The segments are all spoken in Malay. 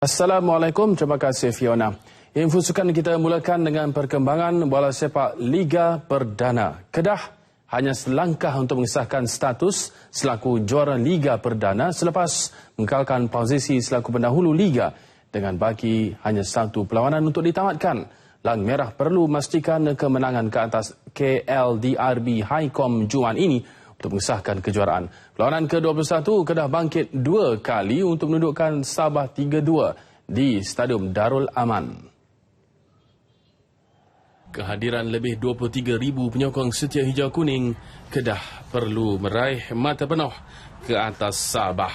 Assalamualaikum, terima kasih Fiona. Info sukan kita mulakan dengan perkembangan bola sepak Liga Perdana. Kedah hanya selangkah untuk mengesahkan status selaku juara Liga Perdana selepas mengekalkan posisi selaku pendahulu Liga dengan baki hanya satu perlawanan untuk ditamatkan. Lang Merah perlu memastikan kemenangan ke atas KL DRB Highcom Jumaat ini untuk mengesahkan kejuaraan. Perlawanan ke-21, Kedah bangkit 2 kali untuk menundukkan Sabah 3-2 di Stadium Darul Aman. Kehadiran lebih 23,000 penyokong setia hijau kuning, Kedah perlu meraih mata penuh ke atas Sabah.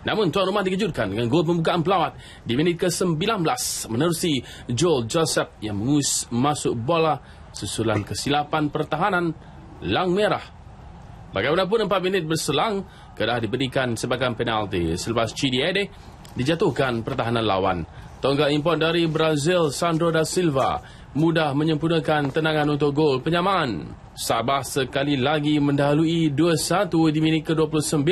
Namun tuan rumah dikejutkan dengan gol pembukaan pelawat di minit ke-19 menerusi Joel Joseph yang mengus masuk bola susulan kesilapan pertahanan Lang Merah. Bagaimanapun 4 minit berselang, Kedah diberikan sebagai penalti selepas Chidi Ede dijatuhkan pertahanan lawan. Tonggak import dari Brazil Sandro da Silva mudah menyempurnakan tendangan untuk gol penyamaan. Sabah sekali lagi mendahului 2-1 di minit ke-29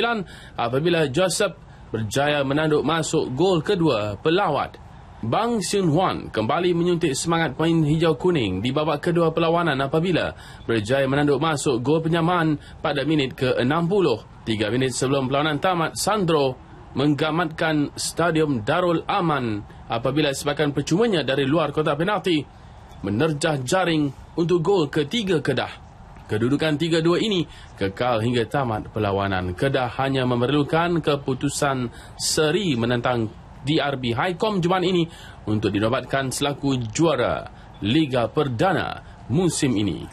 apabila Joseph berjaya menanduk masuk gol kedua pelawat. Bang Siun Huan kembali menyuntik semangat pemain hijau kuning di babak kedua perlawanan apabila berjaya menanduk masuk gol penyamaan pada minit ke-60. 3 minit sebelum perlawanan tamat, Sandro menggamatkan Stadium Darul Aman apabila sebahagian percumanya dari luar kotak penalti menerjah jaring untuk gol ketiga Kedah. Kedudukan 3-2 ini kekal hingga tamat perlawanan. Kedah hanya memerlukan keputusan seri menentang DRB Highcom Jumaat ini untuk dinobatkan selaku juara Liga Perdana musim ini.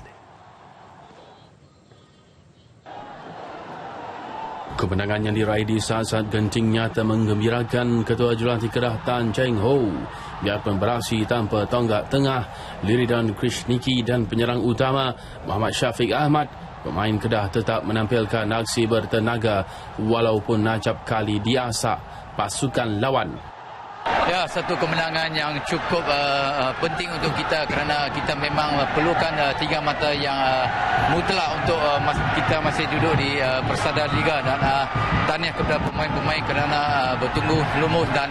Kemenangan yang diraih di saat-saat genting nyata menggembirakan Ketua Jurulatih Kedah Tan Cheng Ho. Biarpun beraksi tanpa tonggak tengah, Liridan Krishniki dan penyerang utama Muhammad Syafiq Ahmad, pemain Kedah tetap menampilkan aksi bertenaga walaupun acap kali diasak pasukan lawan. Ya, satu kemenangan yang cukup penting untuk kita kerana kita memang perlukan 3 mata yang mutlak untuk kita masih duduk di persada Liga, dan tahniah kepada pemain-pemain kerana bertunggu lumus dan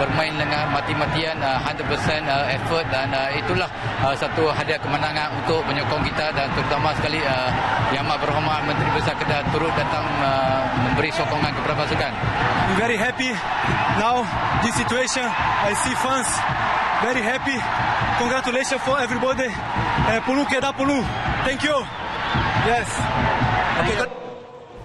bermain dengan mati-matian 100% effort, dan itulah satu hadiah kemenangan untuk penyokong kita, dan terutama sekali Yang Amat Berhormat Menteri Besar Kedah turut datang memberi sokongan kepada pasukan. I'm very happy now this situation. I see fans very happy. Congratulations for everybody. Pulu Kedah Pulu. Thank you. Yes. Okay.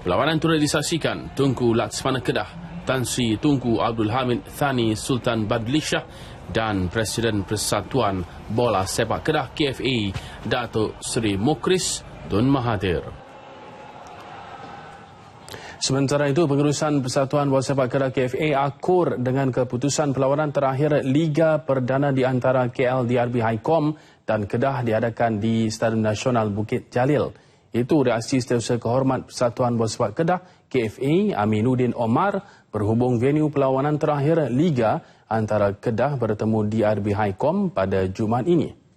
Perlawanan turut disaksikan Tunku Laksmana Kedah, Tan Sri Tunku Abdul Hamid Thani Sultan Badlishah dan Presiden Persatuan Bola Sepak Kedah KFA Datuk Seri Mukris Tun Mahathir. Sementara itu, pengurusan Persatuan Bola Sepak Kedah KFA akur dengan keputusan perlawanan terakhir Liga Perdana di antara KL DRB Highcom dan Kedah diadakan di Stadium Nasional Bukit Jalil. Itu reaksi Setiausaha Kehormat Persatuan Bola Sepak Kedah KFA Aminuddin Omar berhubung venue perlawanan terakhir Liga antara Kedah bertemu DRB Highcom pada Jumaat ini.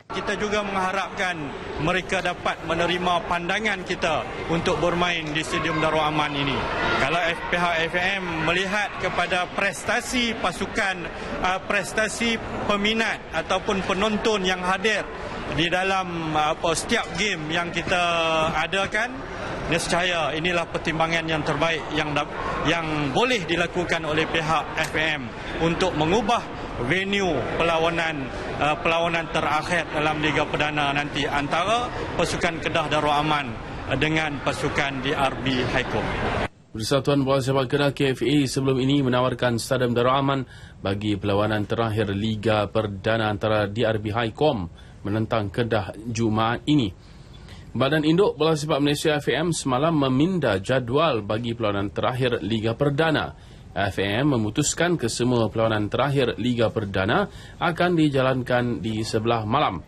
Kita juga mengharapkan mereka dapat menerima pandangan kita untuk bermain di Stadium Darul Aman ini. Kalau pihak FAM melihat kepada prestasi pasukan, prestasi peminat ataupun penonton yang hadir di dalam setiap game yang kita adakan, nescaya inilah pertimbangan yang terbaik yang boleh dilakukan oleh pihak FAM untuk mengubah venue perlawanan terakhir dalam Liga Perdana nanti antara pasukan Kedah Darul Aman dengan pasukan DRB Highcom. Persatuan Bola Sepak Kedah KFA sebelum ini menawarkan Stadium Darul Aman bagi perlawanan terakhir Liga Perdana antara DRB Highcom menentang Kedah Jumaat ini. Badan Induk Bola Sepak Malaysia FAM semalam meminda jadual bagi perlawanan terakhir Liga Perdana. FAM memutuskan kesemua perlawanan terakhir Liga Perdana akan dijalankan di sebelah malam.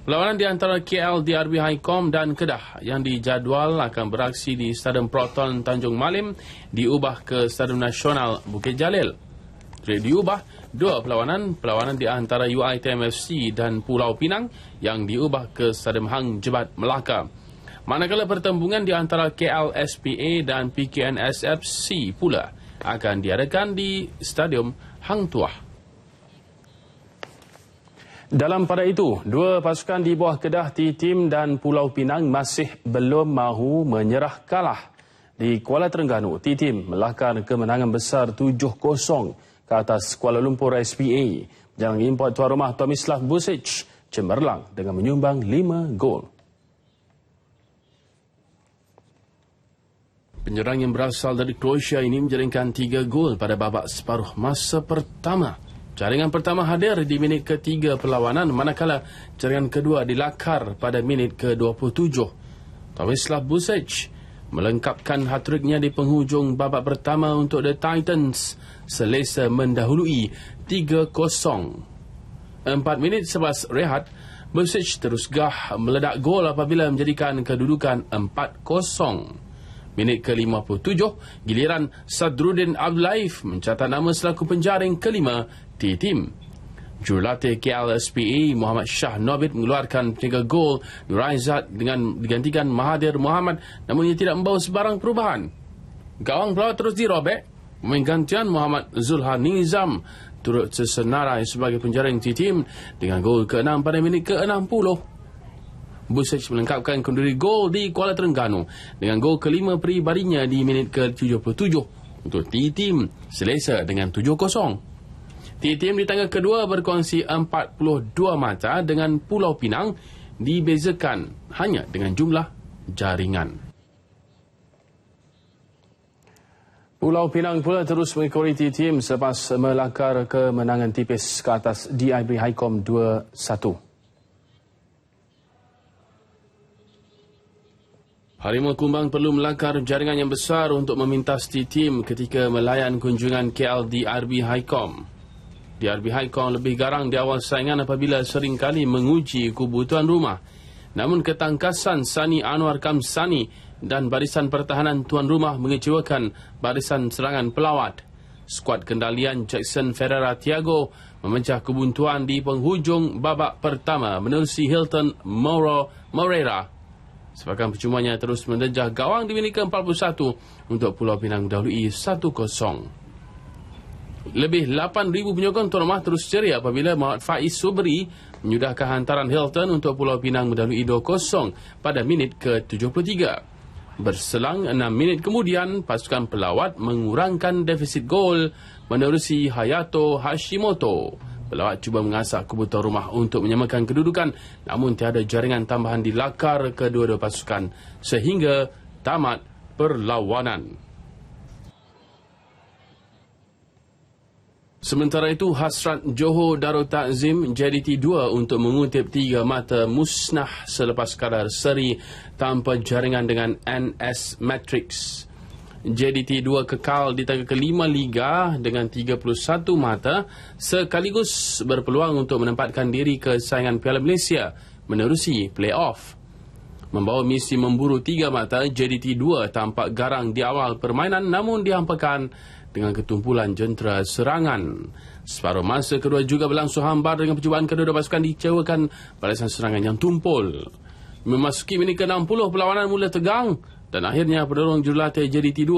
Perlawanan di antara KL DRB Highcom dan Kedah yang dijadual akan beraksi di Stadium Proton Tanjung Malim diubah ke Stadium Nasional Bukit Jalil. Diubah 2 perlawanan di antara UiTM FC dan Pulau Pinang yang diubah ke Stadium Hang Jebat Melaka. Manakala pertembungan di antara KL SPA dan PKN SFC pula akan diadakan di Stadium Hang Tuah. Dalam pada itu, dua pasukan di bawah Kedah T-Team dan Pulau Pinang masih belum mahu menyerah kalah. Di Kuala Terengganu, T-Team melakar kemenangan besar 7-0 ke atas Kuala Lumpur SPA. Penjarang import tuan rumah Tomislav Busic cemerlang dengan menyumbang 5 gol. Penyerang yang berasal dari Croatia ini menjaringkan 3 gol pada babak separuh masa pertama. Jaringan pertama hadir di minit ketiga perlawanan, manakala jaringan kedua dilakar pada minit ke-27. Tomislav Busic melengkapkan hat-tricknya di penghujung babak pertama untuk The Titans selesa mendahului 3-0. 4 minit selepas rehat, Busic terus gah meledak gol apabila menjadikan kedudukan 4-0. Minit ke-57, giliran Sadruddin Abdulaif mencatat nama selaku penjaring kelima T-Team. Jurulatih KLSPA Muhammad Shah Nobit mengeluarkan 3 gol Nur Aizat dengan digantikan Mahathir Mohamad, namun ia tidak membawa sebarang perubahan. Gawang pelawat terus dirobek. Pemain gantian Muhammad Zulhan Nizam turut sesenarai sebagai penjaring T-Team dengan gol ke-6 pada minit ke-60. Busic melengkapkan kenduri gol di Kuala Terengganu dengan gol kelima peribadinya di minit ke-77 untuk T-Team selesa dengan 7-0. T-Team di tangga kedua berkongsi 42 mata dengan Pulau Pinang dibezakan hanya dengan jumlah jaringan. Pulau Pinang pula terus mengikori T-Team selepas melakar kemenangan tipis ke atas DIB Highcom 2-1. Harimau Kumbang perlu melangkar jaringan yang besar untuk memintas T-Team ketika melayan kunjungan KL DRB Highcom. DRB Highcom lebih garang di awal saingan apabila seringkali menguji kubu tuan rumah. Namun ketangkasan Sani Anwar Kamsani dan barisan pertahanan tuan rumah mengecewakan barisan serangan pelawat. Skuad kendalian Jackson Ferreira Tiago memecah kebuntuan di penghujung babak pertama menerusi Hilton Moreira. Sepakan percumanya terus mendejah gawang di minit ke-41 untuk Pulau Pinang mendahului 1-0. Lebih 8,000 penyokong tuan rumah terus ceria apabila Muhammad Faiz Subri menyudahkan hantaran Hilton untuk Pulau Pinang mendahului 2-0 pada minit ke-73. Berselang 6 minit kemudian, pasukan pelawat mengurangkan defisit gol menerusi Hayato Hashimoto. Pelawat cuba mengasak kubu tuan rumah untuk menyamakan kedudukan, namun tiada jaringan tambahan dilakar kedua-dua pasukan sehingga tamat perlawanan. Sementara itu, hasrat Johor Darul Takzim JDT2 untuk mengutip 3 mata musnah selepas kadar seri tanpa jaringan dengan NS Matrix. JDT2 kekal di tangga kelima Liga dengan 31 mata sekaligus berpeluang untuk menempatkan diri ke saingan Piala Malaysia menerusi play-off. Membawa misi memburu 3 mata, JDT2 tampak garang di awal permainan namun dihampakan dengan ketumpulan jentera serangan. Separuh masa kedua juga berlangsung hambar dengan percubaan kedua-dua pasukan dikecewakan balasan serangan yang tumpul. Memasuki minit ke-60, perlawanan mula tegang dan akhirnya pendorong jurulatih JDT2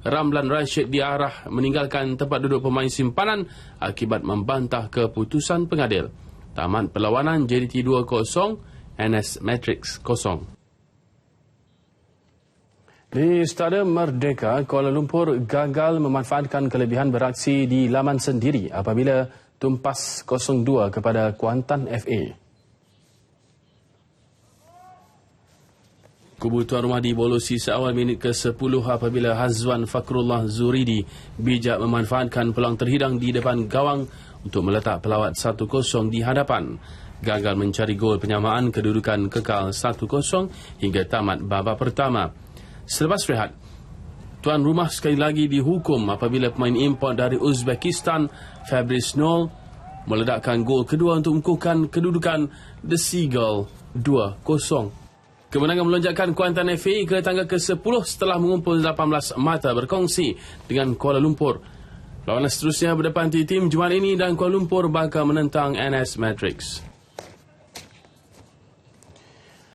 Ramlan Rashid diarah meninggalkan tempat duduk pemain simpanan akibat membantah keputusan pengadil. Tamat perlawanan JDT2 0, NS Matrix 0. Di Stadium Merdeka, Kuala Lumpur gagal memanfaatkan kelebihan beraksi di laman sendiri apabila tumpas 0-2 kepada Kuantan FA. Kubu tuan rumah dibolosi seawal minit ke-10 apabila Hazwan Fakrullah Zuridi bijak memanfaatkan peluang terhidang di depan gawang untuk meletak pelawat 1-0 di hadapan. Gagal mencari gol penyamaan, kedudukan kekal 1-0 hingga tamat babak pertama. Selepas rehat, tuan rumah sekali lagi dihukum apabila pemain import dari Uzbekistan Fabrice Nol meledakkan gol kedua untuk mengukuhkan kedudukan The Seagull 2-0. Kemenangan melonjakkan Kuantan FA ke tangga ke-10 setelah mengumpul 18 mata berkongsi dengan Kuala Lumpur. Lawanan seterusnya berdepan T-Team Jumaat ini dan Kuala Lumpur bakal menentang NS Matrix.